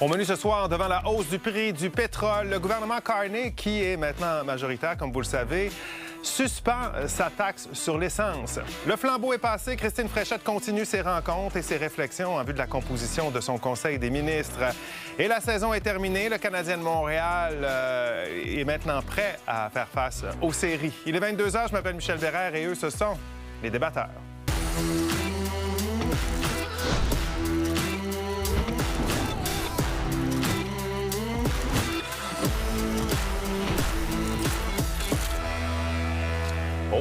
Au menu ce soir, devant la hausse du prix du pétrole, le gouvernement Carney, qui est maintenant majoritaire, comme vous le savez, suspend sa taxe sur l'essence. Le flambeau est passé. Christine Fréchette continue ses rencontres et ses réflexions en vue de la composition de son Conseil des ministres. Et la saison est terminée. Le Canadien de Montréal est maintenant prêt à faire face aux séries. Il est 22 h. Je m'appelle Michel Bérère et eux, ce sont les débatteurs.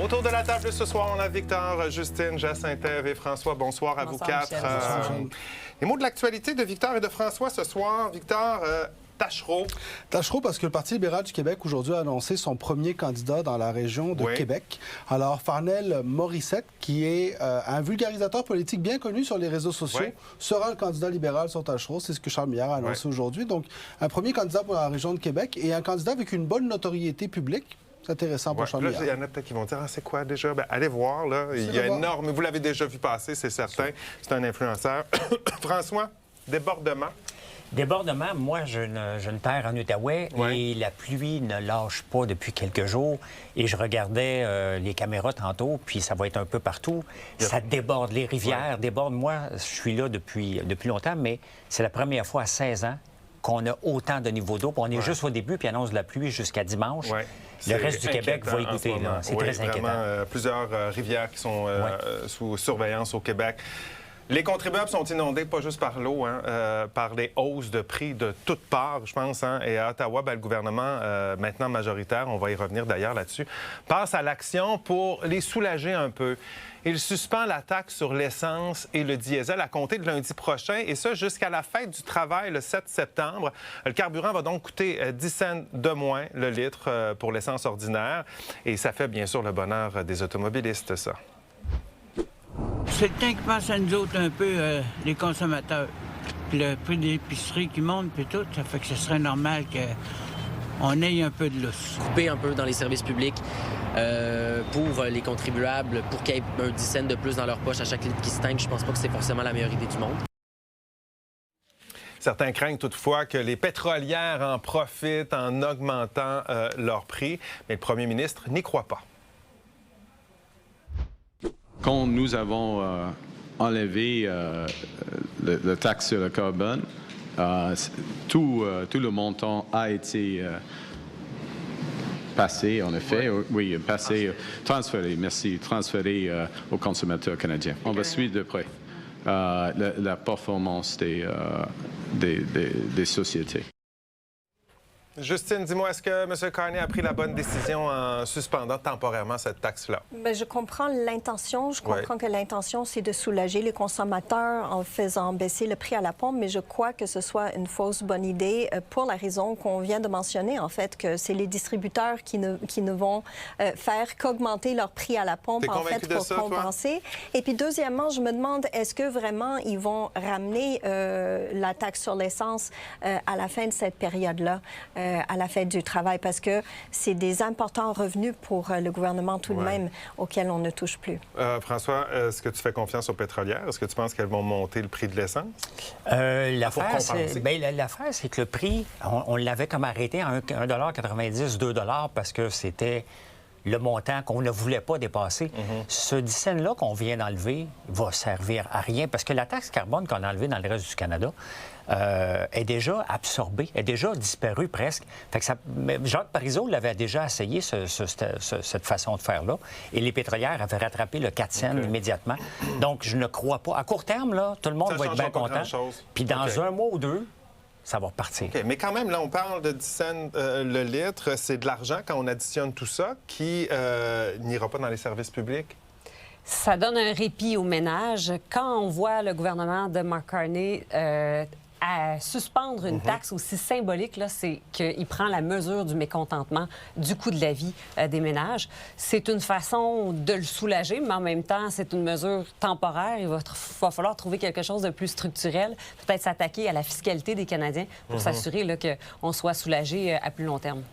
Autour de la table ce soir, on a Victor, Justine, Jacinthe et François. Bonsoir à vous quatre. Les mots de l'actualité de Victor et de François ce soir. Victor, Taschereau. Taschereau parce que le Parti libéral du Québec aujourd'hui a annoncé son premier candidat dans la région de Québec. Alors, Farnell Morissette, qui est un vulgarisateur politique bien connu sur les réseaux sociaux, sera le candidat libéral sur Taschereau. C'est ce que Charles Milliard a annoncé aujourd'hui. Donc, un premier candidat pour la région de Québec et un candidat avec une bonne notoriété publique. C'est intéressant pour Charles Milliard. Il y en a peut-être qui vont dire « Ah, c'est quoi déjà? » Bien, allez voir, là. Il y a énorme... Vous l'avez déjà vu passer, c'est certain. C'est un influenceur. François, débordement. Débordement, moi, j'ai une terre en Outaouais et la pluie ne lâche pas depuis quelques jours. Et je regardais les caméras tantôt, puis ça va être un peu partout. Ça déborde, les rivières débordent. Moi, je suis là depuis longtemps, mais c'est la première fois à 16 ans qu'on a autant de niveau d'eau. On est juste au début, puis annonce de la pluie jusqu'à dimanche. Le reste du Québec va y goûter. C'est très inquiétant. Vraiment, plusieurs rivières qui sont sous surveillance au Québec. Les contribuables sont inondés, pas juste par l'eau, par les hausses de prix de toutes parts, je pense. Et à Ottawa, le gouvernement, maintenant majoritaire, on va y revenir d'ailleurs là-dessus, passe à l'action pour les soulager un peu. Il suspend la taxe sur l'essence et le diesel à compter de lundi prochain, et ça jusqu'à la fête du travail, le 7 septembre. Le carburant va donc coûter 10 cents de moins le litre pour l'essence ordinaire, et ça fait bien sûr le bonheur des automobilistes, ça. C'est le temps qui pense à nous autres un peu, les consommateurs. Puis le prix de l'épicerie qui monte, puis tout, ça fait que ce serait normal qu'on ait un peu de lousse. Couper un peu dans les services publics pour les contribuables, pour qu'il y ait un 10 cents de plus dans leur poche à chaque litre qui se tank, je pense pas que c'est forcément la meilleure idée du monde. Certains craignent toutefois que les pétrolières en profitent en augmentant leur prix, mais le premier ministre n'y croit pas. Quand nous avons enlevé la taxe sur le carbone, tout le montant a été passé, en effet, transféré aux consommateurs canadiens. On va suivre de près la performance des sociétés. Justine, dis-moi, est-ce que M. Carney a pris la bonne décision en suspendant temporairement cette taxe-là? Bien, je comprends l'intention. Je comprends que l'intention, c'est de soulager les consommateurs en faisant baisser le prix à la pompe, mais je crois que ce soit une fausse bonne idée pour la raison qu'on vient de mentionner, en fait, que c'est les distributeurs qui ne vont faire qu'augmenter leur prix à la pompe, en fait, pour compenser. Toi? Et puis, deuxièmement, je me demande, est-ce que vraiment ils vont ramener la taxe sur l'essence à la fin de cette période-là? À la fête du travail, parce que c'est des importants revenus pour le gouvernement tout de même auxquels on ne touche plus. François, est-ce que tu fais confiance aux pétrolières? Est-ce que tu penses qu'elles vont monter le prix de l'essence? L'affaire, c'est que le prix, on l'avait comme arrêté à 1,90 $, 2 $ parce que c'était le montant qu'on ne voulait pas dépasser. Ce 10 cents-là qu'on vient d'enlever va servir à rien, parce que la taxe carbone qu'on a enlevée dans le reste du Canada est déjà absorbée, est déjà disparue presque. Fait que Jacques Parizeau l'avait déjà essayé, cette façon de faire-là, et les pétrolières avaient rattrapé le 4 cents immédiatement. Donc, je ne crois pas. À court terme, là, tout le monde va être bien content. Puis dans un mois ou deux, ça va repartir. Mais quand même, là, on parle de 10 cents le litre. C'est de l'argent, quand on additionne tout ça, qui n'ira pas dans les services publics? Ça donne un répit aux ménages. Quand on voit le gouvernement de Mark Carney à suspendre une taxe aussi symbolique, c'est qu'il prend la mesure du mécontentement du coût de la vie des ménages. C'est une façon de le soulager, mais en même temps, c'est une mesure temporaire. Il va falloir trouver quelque chose de plus structurel, peut-être s'attaquer à la fiscalité des Canadiens pour s'assurer qu'on soit soulagé à plus long terme.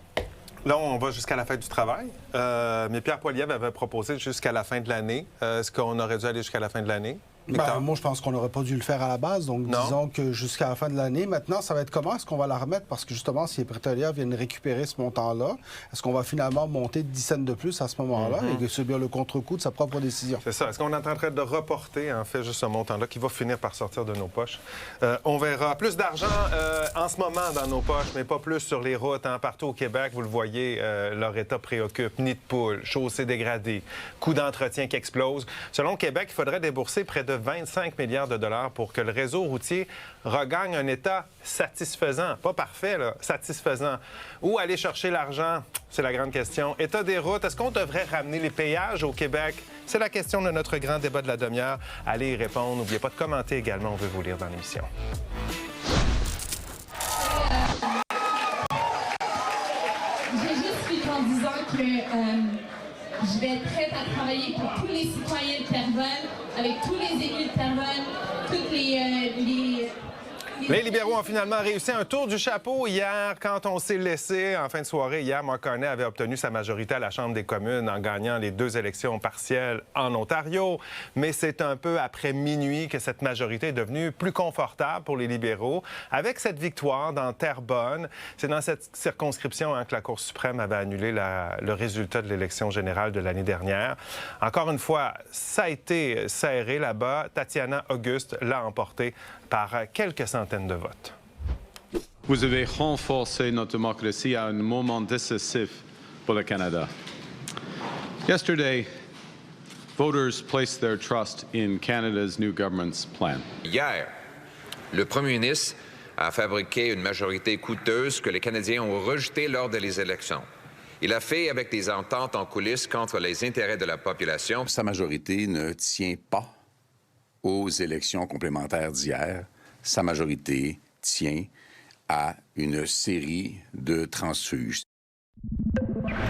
Là, on va jusqu'à la fin du travail, mais Pierre Poilievre avait proposé jusqu'à la fin de l'année. Est-ce qu'on aurait dû aller jusqu'à la fin de l'année? Moi, je pense qu'on n'aurait pas dû le faire à la base. Donc, disons que jusqu'à la fin de l'année, maintenant, ça va être comment est-ce qu'on va la remettre? Parce que justement, si les prêteurs viennent récupérer ce montant-là, est-ce qu'on va finalement monter de 10 cents de plus à ce moment-là et subir le contre-coup de sa propre décision? C'est ça. Est-ce qu'on est en train de reporter, en fait, juste ce montant-là qui va finir par sortir de nos poches? On verra. Plus d'argent en ce moment dans nos poches, mais pas plus sur les routes. Partout au Québec, vous le voyez, leur état préoccupe. Nid de poule, chaussées dégradées, coûts d'entretien qui explosent. Selon Québec, il faudrait débourser près de 25 milliards de dollars pour que le réseau routier regagne un état satisfaisant. Pas parfait, là, satisfaisant. Où aller chercher l'argent? C'est la grande question. État des routes, est-ce qu'on devrait ramener les péages au Québec? C'est la question de notre grand débat de la demi-heure. Allez y répondre. N'oubliez pas de commenter également. On veut vous lire dans l'émission. J'ai juste fait en disant que je vais être prête à travailler pour tous les citoyens de Terrebonne, avec tous les élus de Terrebonne, toutes Les libéraux ont finalement réussi un tour du chapeau hier quand on s'est laissé en fin de soirée. Hier, Mark Carney avait obtenu sa majorité à la Chambre des communes en gagnant les 2 élections partielles en Ontario. Mais c'est un peu après minuit que cette majorité est devenue plus confortable pour les libéraux. Avec cette victoire dans Terrebonne, c'est dans cette circonscription que la Cour suprême avait annulé le résultat de l'élection générale de l'année dernière. Encore une fois, ça a été serré là-bas. Tatiana Auguste l'a emporté par quelques centaines de votes. Vous avez renforcé notre démocratie à un moment décisif pour le Canada. Yesterday, voters placed their trust in Canada's new government's plan. Hier, le premier ministre a fabriqué une majorité coûteuse que les Canadiens ont rejetée lors des élections. Il a fait avec des ententes en coulisses contre les intérêts de la population. Sa majorité ne tient pas aux élections complémentaires d'hier. Sa majorité tient à une série de transfuges.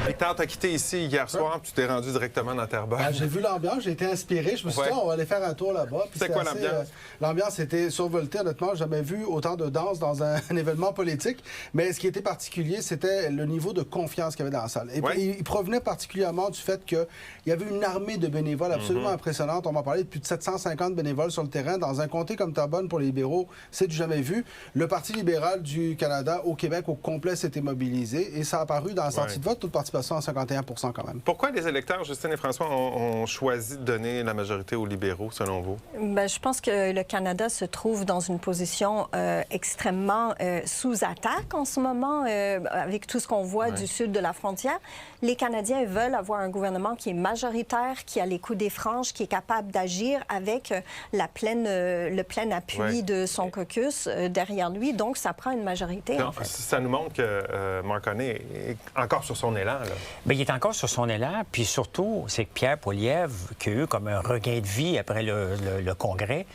Victor, tu as quitté ici hier soir, puis tu t'es rendu directement dans Terrebonne. J'ai vu l'ambiance, j'ai été inspiré. Je me suis dit, on va aller faire un tour là-bas. C'est quoi l'ambiance? L'ambiance était survoltée, honnêtement. J'ai jamais vu autant de danse dans un événement politique. Mais ce qui était particulier, c'était le niveau de confiance qu'il y avait dans la salle. Et puis, il provenait particulièrement du fait qu'il y avait une armée de bénévoles absolument impressionnante. On m'a parlé de plus de 750 bénévoles sur le terrain. Dans un comté comme Terrebonne, pour les libéraux, c'est du jamais vu. Le Parti libéral du Canada au Québec au complet s'était mobilisé. Et ça a apparu dans la sortie de vote, toute participation à 51 % quand même. Pourquoi les électeurs, Justine et François, ont choisi de donner la majorité aux libéraux, selon vous? Bien, je pense que le Canada se trouve dans une position extrêmement sous attaque en ce moment, avec tout ce qu'on voit du sud de la frontière. Les Canadiens veulent avoir un gouvernement qui est majoritaire, qui a les coups des franges, qui est capable d'agir avec le plein appui de son caucus derrière lui. Donc, ça prend une majorité, en fait. Ça nous montre que Mark Carney est encore sur son élan, là. Bien, il est encore sur son élan, puis surtout, c'est que Pierre Poilievre, qui a eu comme un regain de vie après le Congrès,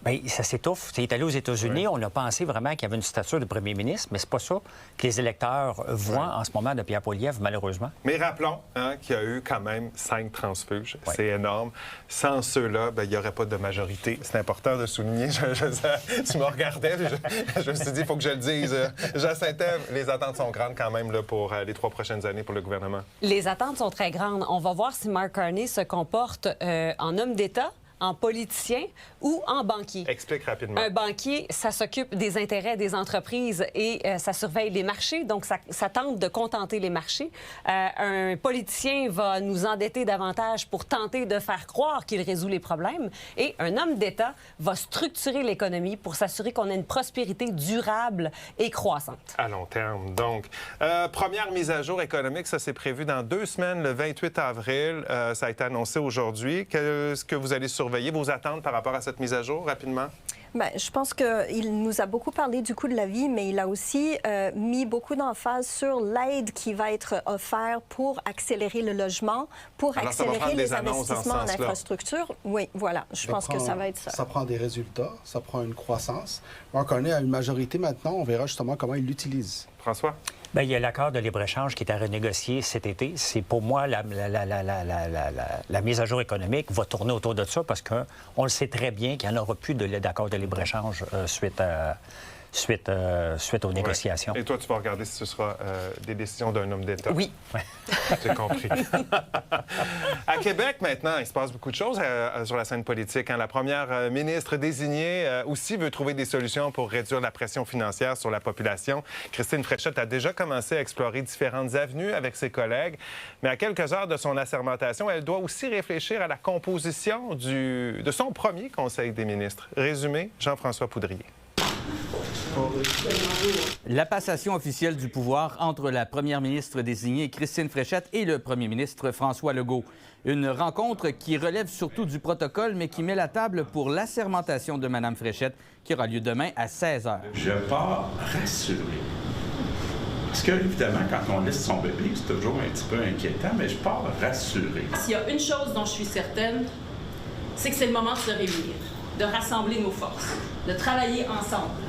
bien, ça s'étouffe. Il est allé aux États-Unis, on a pensé vraiment qu'il y avait une stature de premier ministre, mais c'est pas ça que les électeurs voient en ce moment de Pierre Poilievre, malheureusement. Mais rappelons qu'il y a eu quand même 5 transfuges. C'est énorme. Sans ceux-là, il n'y aurait pas de majorité. C'est important de souligner. Tu me regardais, je me suis dit, il faut que je le dise. Jacinthe, les attentes sont grandes quand même là, pour les 3 prochaines années pour le gouvernement. Les attentes sont très grandes. On va voir si Mark Carney se comporte en homme d'État, en politicien ou en banquier. Explique rapidement. Un banquier, ça s'occupe des intérêts des entreprises et ça surveille les marchés, donc ça tente de contenter les marchés. Un politicien va nous endetter davantage pour tenter de faire croire qu'il résout les problèmes. Et un homme d'État va structurer l'économie pour s'assurer qu'on ait une prospérité durable et croissante. À long terme, donc. Première mise à jour économique, ça c'est prévu dans 2 semaines, le 28 avril. Ça a été annoncé aujourd'hui. Qu'est-ce que vous allez surveiller? Vos attentes par rapport à cette mise à jour, rapidement? Bien, je pense qu'il nous a beaucoup parlé du coût de la vie, mais il a aussi mis beaucoup d'emphase sur l'aide qui va être offerte pour accélérer le logement, pour accélérer les investissements en infrastructure. Oui, voilà. Je pense que ça va être ça. Ça prend des résultats, ça prend une croissance. Mark Carney a une majorité maintenant. On verra justement comment il l'utilise. François? Bien, il y a l'accord de libre-échange qui est à renégocier cet été. C'est pour moi la mise à jour économique va tourner autour de ça parce qu'on le sait très bien qu'il n'y en aura plus d'accord de libre-échange suite suite aux négociations. Et toi, tu vas regarder si ce sera des décisions d'un homme d'État. Oui. J'ai compris. À Québec, maintenant, il se passe beaucoup de choses sur la scène politique. La première ministre désignée aussi veut trouver des solutions pour réduire la pression financière sur la population. Christine Fréchette a déjà commencé à explorer différentes avenues avec ses collègues, mais à quelques heures de son assermentation, elle doit aussi réfléchir à la composition de son premier Conseil des ministres. Résumé, Jean-François Poudrier. La passation officielle du pouvoir entre la première ministre désignée Christine Fréchette et le premier ministre François Legault. Une rencontre qui relève surtout du protocole, mais qui met la table pour l'assermentation de Mme Fréchette, qui aura lieu demain à 16 h. Je pars rassuré. Parce que, évidemment, quand on laisse son bébé, c'est toujours un petit peu inquiétant, mais je pars rassuré. S'il y a une chose dont je suis certaine, c'est que c'est le moment de se réunir, de rassembler nos forces, de travailler ensemble.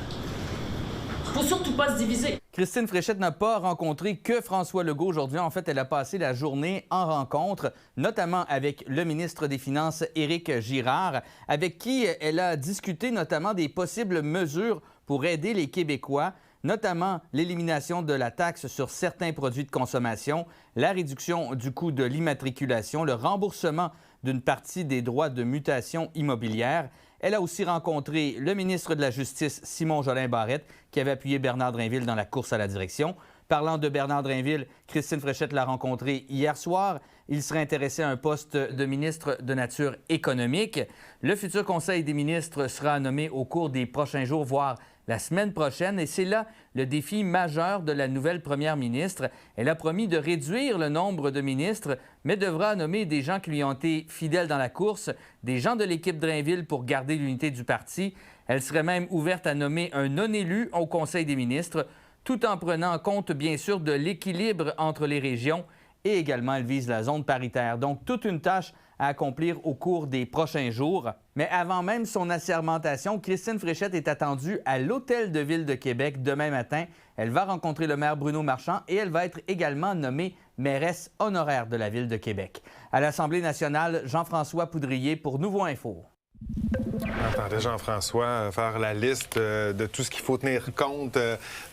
Il ne faut surtout pas se diviser. Christine Fréchette n'a pas rencontré que François Legault aujourd'hui. En fait, elle a passé la journée en rencontre, notamment avec le ministre des Finances, Éric Girard, avec qui elle a discuté notamment des possibles mesures pour aider les Québécois, notamment l'élimination de la taxe sur certains produits de consommation, la réduction du coût de l'immatriculation, le remboursement d'une partie des droits de mutation immobilière. Elle a aussi rencontré le ministre de la Justice, Simon Jolin Barrette, qui avait appuyé Bernard Drinville dans la course à la direction. Parlant de Bernard Drinville, Christine Fréchette l'a rencontré hier soir. Il serait intéressé à un poste de ministre de nature économique. Le futur Conseil des ministres sera nommé au cours des prochains jours, voire la semaine prochaine. Et c'est là le défi majeur de la nouvelle première ministre. Elle a promis de réduire le nombre de ministres, mais devra nommer des gens qui lui ont été fidèles dans la course, des gens de l'équipe Drainville pour garder l'unité du parti. Elle serait même ouverte à nommer un non-élu au Conseil des ministres, tout en prenant compte, bien sûr, de l'équilibre entre les régions. Et également, elle vise la zone paritaire. Donc, toute une tâche à accomplir au cours des prochains jours. Mais avant même son assermentation, Christine Fréchette est attendue à l'Hôtel de Ville de Québec demain matin. Elle va rencontrer le maire Bruno Marchand et elle va être également nommée mairesse honoraire de la Ville de Québec. À l'Assemblée nationale, Jean-François Poudrier pour Nouveau Info. Entendez Jean-François faire la liste de tout ce qu'il faut tenir compte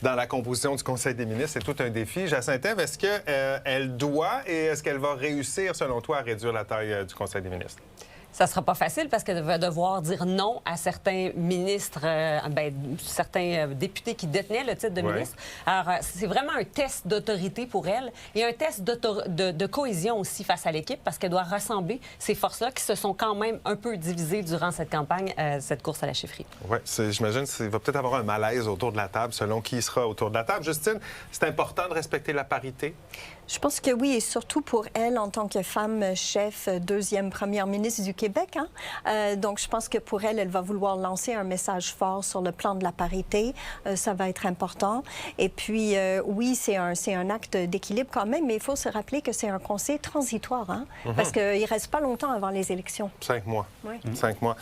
dans la composition du Conseil des ministres. C'est tout un défi. Jacinthe Ève, est-ce qu'elle doit et est-ce qu'elle va réussir, selon toi, à réduire la taille du Conseil des ministres? Ça ne sera pas facile parce qu'elle va devoir dire non à certains ministres, certains députés qui détenaient le titre de ministre. Alors, c'est vraiment un test d'autorité pour elle et un test de cohésion aussi face à l'équipe parce qu'elle doit rassembler ces forces-là qui se sont quand même un peu divisées durant cette campagne, cette course à la chefferie. Oui, j'imagine qu'il va peut-être avoir un malaise autour de la table selon qui sera autour de la table. Justine, c'est important de respecter la parité? Je pense que oui, et surtout pour elle, en tant que femme chef, deuxième première ministre du Québec. Donc, je pense que pour elle, elle va vouloir lancer un message fort sur le plan de la parité. Ça va être important. Et puis, oui, c'est un acte d'équilibre quand même, mais il faut se rappeler que c'est un conseil transitoire, parce qu'il ne reste pas longtemps avant les élections. 5 mois. Oui. 5 mois.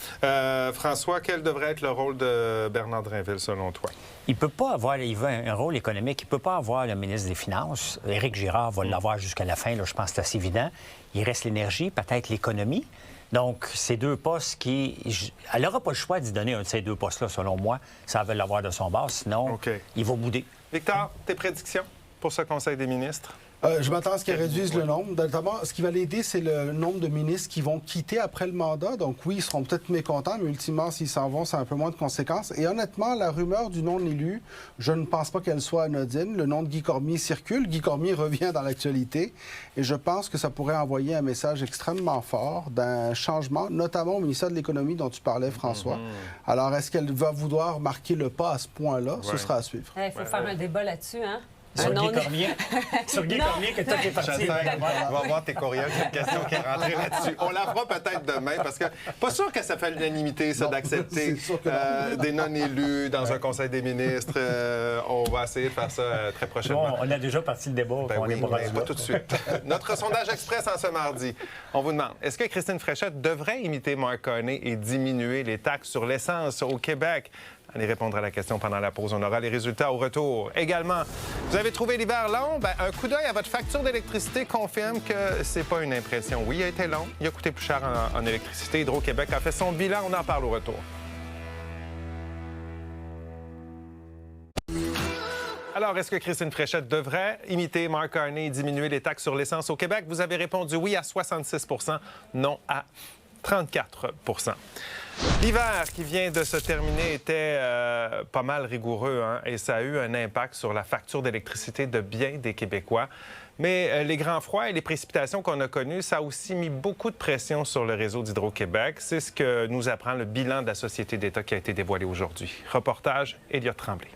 François, quel devrait être le rôle de Bernard Drinville, selon toi? Il ne peut pas avoir un rôle économique. Il ne peut pas avoir le ministre des Finances. Éric Girard va l'avoir jusqu'à la fin. Là, je pense que c'est assez évident. Il reste l'énergie, peut-être l'économie. Donc, ces deux postes elle n'aura pas le choix d'y donner un de ces deux postes-là, selon moi. Ça veut l'avoir de son bord. Sinon, il va bouder. Victor, tes prédictions pour ce Conseil des ministres? Je m'attends à ce qu'ils réduisent le nombre. Notamment, ce qui va l'aider, c'est le nombre de ministres qui vont quitter après le mandat. Donc oui, ils seront peut-être mécontents, mais ultimement, s'ils s'en vont, c'est un peu moins de conséquences. Et honnêtement, la rumeur du non-élu, je ne pense pas qu'elle soit anodine. Le nom de Guy Cormier circule. Guy Cormier revient dans l'actualité. Et je pense que ça pourrait envoyer un message extrêmement fort d'un changement, notamment au ministère de l'Économie dont tu parlais, François. Alors, est-ce qu'elle va vouloir marquer le pas à ce point-là? Ce sera à suivre. Il faut faire un débat là-dessus, hein? Sur Guy Cormier. Sur Guy Cormier, que toi, t'es parti. On va voir tes courriels. Il y a une question qui est rentrée là-dessus. On la fera peut-être demain, parce que pas sûr que ça fait l'unanimité, ça, d'accepter des non-élus dans un Conseil des ministres. On va essayer de faire ça très prochainement. Bon, on a déjà parti le débat. Oui, mais pas tout de suite. Notre sondage express en ce mardi. On vous demande, est-ce que Christine Fréchette devrait imiter Mark Carney et diminuer les taxes sur l'essence au Québec? Allez répondre à la question pendant la pause. On aura les résultats au retour. Également, vous avez trouvé l'hiver long? Un coup d'œil à votre facture d'électricité confirme que c'est pas une impression. Oui, il a été long. Il a coûté plus cher en électricité. Hydro-Québec a fait son bilan. On en parle au retour. Alors, est-ce que Christine Fréchette devrait imiter Mark Carney et diminuer les taxes sur l'essence au Québec? Vous avez répondu oui à 66 %, non à 34 %. L'hiver qui vient de se terminer était pas mal rigoureux, hein, et ça a eu un impact sur la facture d'électricité de bien des Québécois. Mais les grands froids et les précipitations qu'on a connues, ça a aussi mis beaucoup de pression sur le réseau d'Hydro-Québec. C'est ce que nous apprend le bilan de la Société d'État qui a été dévoilé aujourd'hui. Reportage, Elliott Tremblay.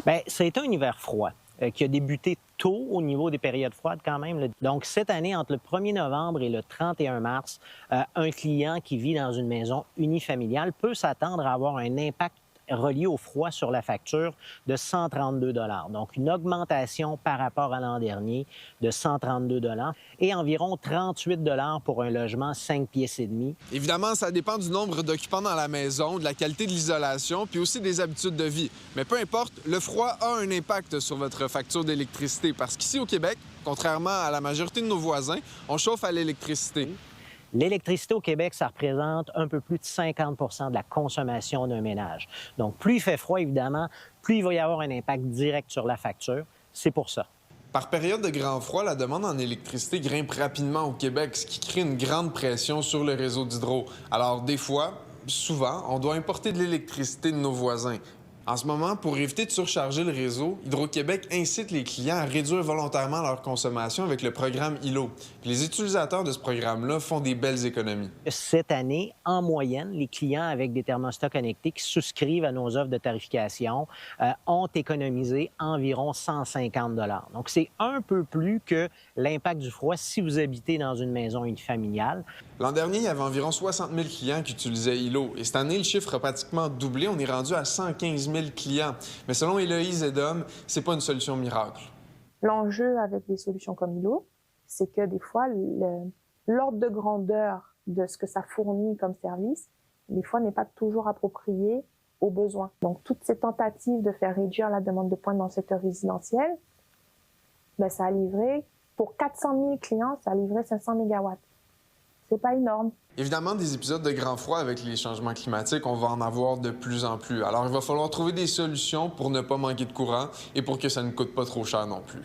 Bien, ça a été un hiver froid qui a débuté tôt au niveau des périodes froides quand même. Donc, cette année, entre le 1er novembre et le 31 mars, un client qui vit dans une maison unifamiliale peut s'attendre à avoir un impact relié au froid sur la facture de 132 $. Donc, une augmentation par rapport à l'an dernier de 132 $ et environ 38 $ pour un logement 5 pièces et demi. Évidemment, ça dépend du nombre d'occupants dans la maison, de la qualité de l'isolation, puis aussi des habitudes de vie. Mais peu importe, le froid a un impact sur votre facture d'électricité parce qu'ici au Québec, contrairement à la majorité de nos voisins, on chauffe à l'électricité. L'électricité au Québec, ça représente un peu plus de 50 % de la consommation d'un ménage. Donc, plus il fait froid, évidemment, plus il va y avoir un impact direct sur la facture. C'est pour ça. Par période de grand froid, la demande en électricité grimpe rapidement au Québec, ce qui crée une grande pression sur le réseau d'Hydro. Alors, des fois, souvent, on doit importer de l'électricité de nos voisins. En ce moment, pour éviter de surcharger le réseau, Hydro-Québec incite les clients à réduire volontairement leur consommation avec le programme ILO. Puis les utilisateurs de ce programme-là font des belles économies. Cette année, en moyenne, les clients avec des thermostats connectés qui souscrivent à nos offres de tarification ont économisé environ 150 $. Donc, c'est un peu plus que l'impact du froid si vous habitez dans une maison unifamiliale. L'an dernier, il y avait environ 60 000 clients qui utilisaient ILO. Et cette année, le chiffre a pratiquement doublé. On est rendu à 115 000 clients. Mais selon Héloïse Edom, c'est pas une solution miracle. L'enjeu avec des solutions comme ILO, c'est que des fois, l'ordre de grandeur de ce que ça fournit comme service, des fois, n'est pas toujours approprié aux besoins. Donc, toutes ces tentatives de faire réduire la demande de pointe dans le secteur résidentiel, bien, ça a livré, pour 400 000 clients, ça a livré 500 mégawatts. C'est pas énorme. Évidemment, des épisodes de grand froid avec les changements climatiques, on va en avoir de plus en plus. Alors, il va falloir trouver des solutions pour ne pas manquer de courant et pour que ça ne coûte pas trop cher non plus.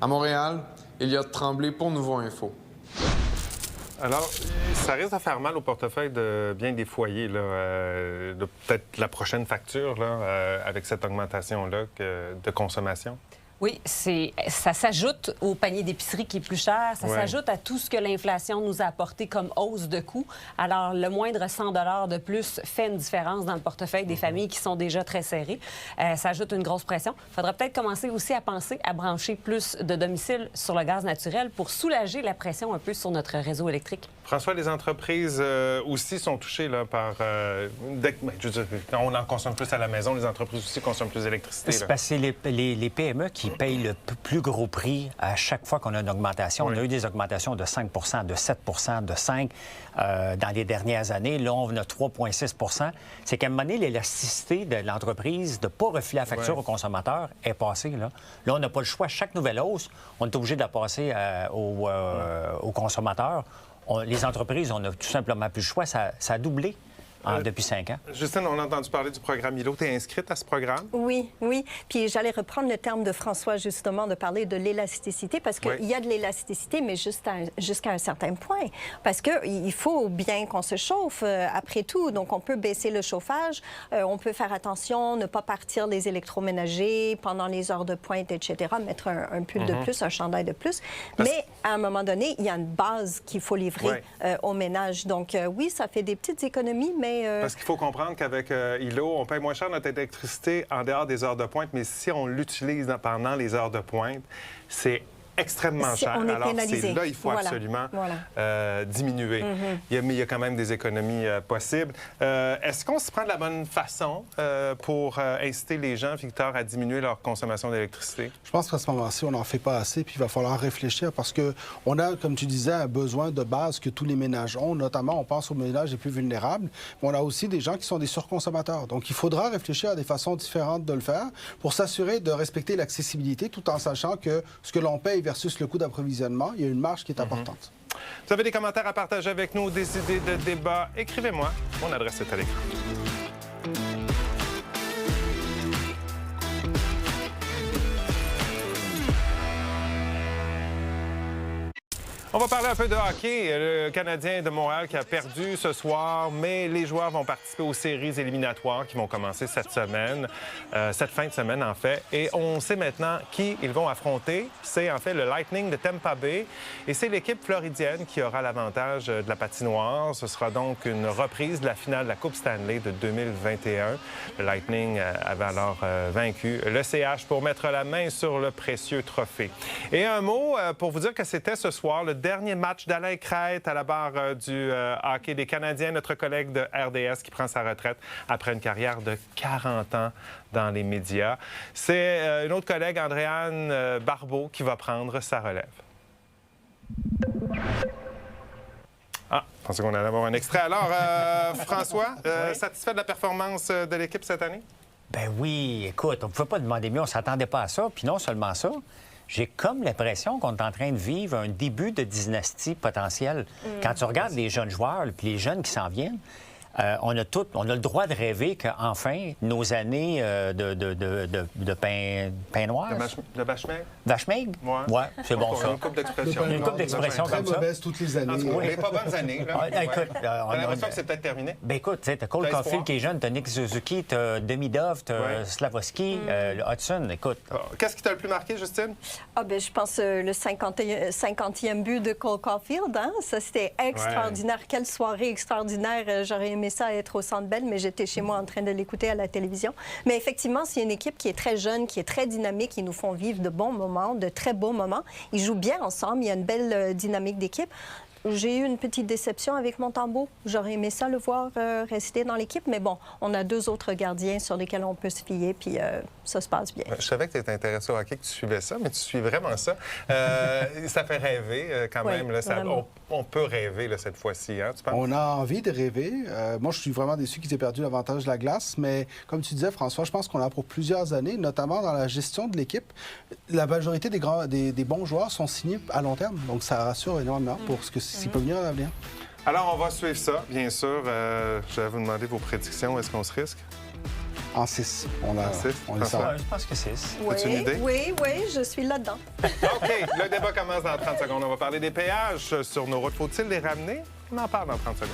À Montréal, Elliott Tremblay pour Nouveau Info. Alors, ça risque de faire mal au portefeuille de bien des foyers, là, de peut-être la prochaine facture, là, avec cette augmentation-là de consommation. Oui, ça s'ajoute au panier d'épicerie qui est plus cher. Ça s'ajoute à tout ce que l'inflation nous a apporté comme hausse de coûts. Alors, le moindre 100 $ de plus fait une différence dans le portefeuille des familles qui sont déjà très serrées. Ça ajoute une grosse pression. Il faudra peut-être commencer aussi à penser à brancher plus de domiciles sur le gaz naturel pour soulager la pression un peu sur notre réseau électrique. François, les entreprises aussi sont touchées là, par... je veux dire, quand on en consomme plus à la maison, les entreprises aussi consomment plus d'électricité. C'est parce que c'est les PME qui payent le plus gros prix à chaque fois qu'on a une augmentation. Oui. On a eu des augmentations de 5 de 7 de 5 dans les dernières années. Là, on a 3,6 %. C'est qu'à un moment donné, l'élasticité de l'entreprise de ne pas refiler la facture au consommateur est passée. Là, on n'a pas le choix. Chaque nouvelle hausse, on est obligé de la passer aux consommateurs. Les entreprises, on n'a tout simplement plus le choix. Ça a doublé depuis 5 ans. Justine, on a entendu parler du programme ILO. Tu es inscrite à ce programme? Oui, oui. Puis j'allais reprendre le terme de François, justement, de parler de l'élasticité, parce qu'il y a de l'élasticité, mais jusqu'à un certain point. Parce qu'il faut bien qu'on se chauffe, après tout. Donc, on peut baisser le chauffage, on peut faire attention, ne pas partir les électroménagers pendant les heures de pointe, etc., mettre un pull de plus, un chandail de plus. Mais à un moment donné, il y a une base qu'il faut livrer au ménage. Donc, oui, ça fait des petites économies, mais... Parce qu'il faut comprendre qu'avec ILO, on paye moins cher notre électricité en dehors des heures de pointe, mais si on l'utilise pendant les heures de pointe, c'est extrêmement cher. Alors, c'est là il faut absolument diminuer. Mais il y a quand même des économies possibles. Est-ce qu'on se prend de la bonne façon pour inciter les gens, Victor, à diminuer leur consommation d'électricité? Je pense qu'à ce moment-ci, on n'en fait pas assez, puis il va falloir réfléchir parce qu'on a, comme tu disais, un besoin de base que tous les ménages ont. Notamment, on pense aux ménages les plus vulnérables, mais on a aussi des gens qui sont des surconsommateurs. Donc, il faudra réfléchir à des façons différentes de le faire pour s'assurer de respecter l'accessibilité tout en sachant que ce que l'on paye versus le coût d'approvisionnement, il y a une marge qui est importante. Vous avez des commentaires à partager avec nous, des idées de débat? Écrivez-moi. Mon adresse est à l'écran. On va parler un peu de hockey. Le Canadien de Montréal qui a perdu ce soir, mais les joueurs vont participer aux séries éliminatoires qui vont commencer cette semaine, cette fin de semaine en fait. Et on sait maintenant qui ils vont affronter. C'est en fait le Lightning de Tampa Bay. Et c'est l'équipe floridienne qui aura l'avantage de la patinoire. Ce sera donc une reprise de la finale de la Coupe Stanley de 2021. Le Lightning avait alors vaincu le CH pour mettre la main sur le précieux trophée. Et un mot pour vous dire que c'était ce soir le dernier match d'Alain Crête à la barre du hockey des Canadiens, notre collègue de RDS qui prend sa retraite après une carrière de 40 ans dans les médias. C'est une autre collègue, Andréane Barbeau, qui va prendre sa relève. Ah, je pensais qu'on allait avoir un extrait. Alors, François, satisfait de la performance de l'équipe cette année? Ben oui, écoute, on ne pouvait pas demander mieux, on ne s'attendait pas à ça. Puis non seulement ça, j'ai comme l'impression qu'on est en train de vivre un début de dynastie potentielle. Quand tu regardes les jeunes joueurs puis les jeunes qui s'en viennent, on a le droit de rêver qu'enfin, nos années de pain noir... De Bachemeg? Bachemeg? Ouais, c'est bon ça. Une couple d'expressions. Une couple d'expressions comme ça. Très mauvaise toutes les années. Les pas bonnes années. Écoute, on a l'impression que c'est peut-être terminé. Ben écoute, tu as Cole Caulfield qui est jeune, tu as Nick Suzuki, tu as Demidov, tu as Slavoski, Hudson, écoute. Qu'est-ce qui t'a le plus marqué, Justine? Ah ben je pense le 50e but de Cole Caulfield. Hein? Ça, c'était extraordinaire. Ouais. Quelle soirée extraordinaire. J'aurais aimé ça être au Centre Bell, mais j'étais chez moi en train de l'écouter à la télévision. Mais effectivement, c'est une équipe qui est très jeune, qui est très dynamique. Ils nous font vivre de bons moments, de très beaux moments. Ils jouent bien ensemble. Il y a une belle dynamique d'équipe. J'ai eu une petite déception avec Montembeault. J'aurais aimé ça le voir rester dans l'équipe, mais bon, on a 2 autres gardiens sur lesquels on peut se fier, puis ça se passe bien. Je savais que tu étais intéressé au hockey, que tu suivais ça, mais tu suis vraiment ça. Ça fait rêver quand même. Là, on peut rêver là, cette fois-ci, hein, tu penses? On a envie de rêver. Moi, je suis vraiment déçu qu'ils aient perdu l'avantage de la glace, mais comme tu disais, François, je pense qu'on a pour plusieurs années, notamment dans la gestion de l'équipe. La majorité des bons joueurs sont signés à long terme, donc ça rassure énormément pour ce que s'il peut venir à l'avenir. Alors, on va suivre ça, bien sûr. Je vais vous demander vos prédictions. Est-ce qu'on se risque? En 6. On le sent. Je pense que 6. As-tu une idée? Oui, je suis là-dedans. OK. Le débat commence dans 30 secondes. On va parler des péages sur nos routes. Faut-il les ramener? On en parle dans 30 secondes.